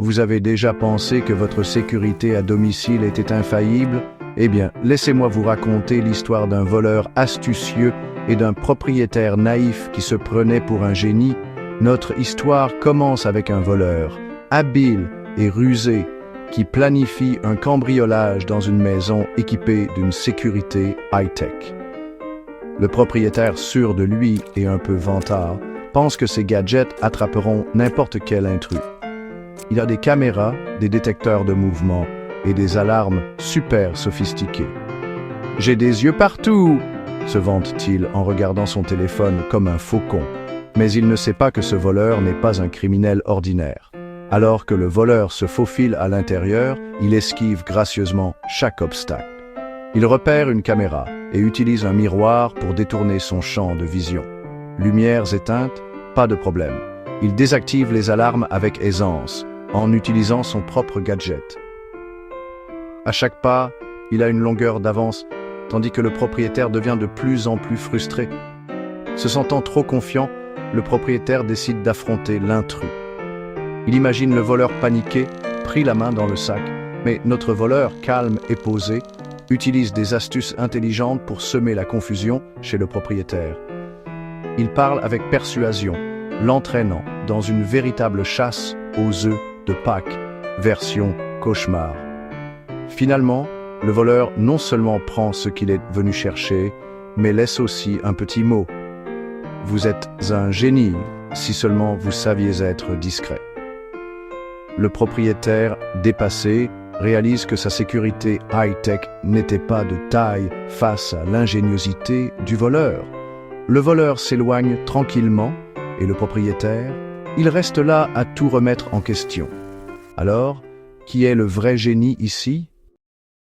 Vous avez déjà pensé que votre sécurité à domicile était infaillible? Eh bien, laissez-moi vous raconter l'histoire d'un voleur astucieux et d'un propriétaire naïf qui se prenait pour un génie. Notre histoire commence avec un voleur, habile et rusé, qui planifie un cambriolage dans une maison équipée d'une sécurité high-tech. Le propriétaire, sûr de lui et un peu vantard, pense que ses gadgets attraperont n'importe quel intrus. Il a des caméras, des détecteurs de mouvement et des alarmes super sophistiquées. « J'ai des yeux partout !» se vante-t-il en regardant son téléphone comme un faucon. Mais il ne sait pas que ce voleur n'est pas un criminel ordinaire. Alors que le voleur se faufile à l'intérieur, il esquive gracieusement chaque obstacle. Il repère une caméra et utilise un miroir pour détourner son champ de vision. Lumières éteintes, pas de problème. Il désactive les alarmes avec aisance, en utilisant son propre gadget. À chaque pas, il a une longueur d'avance, tandis que le propriétaire devient de plus en plus frustré. Se sentant trop confiant, le propriétaire décide d'affronter l'intrus. Il imagine le voleur paniqué, pris la main dans le sac, mais notre voleur, calme et posé, utilise des astuces intelligentes pour semer la confusion chez le propriétaire. Il parle avec persuasion, l'entraînant dans une véritable chasse aux œufs de Pâques, version cauchemar. Finalement, le voleur non seulement prend ce qu'il est venu chercher, mais laisse aussi un petit mot. Vous êtes un génie, si seulement vous saviez être discret. Le propriétaire, dépassé, réalise que sa sécurité high-tech n'était pas de taille face à l'ingéniosité du voleur. Le voleur s'éloigne tranquillement et le propriétaire, il reste là à tout remettre en question. Alors, qui est le vrai génie ici?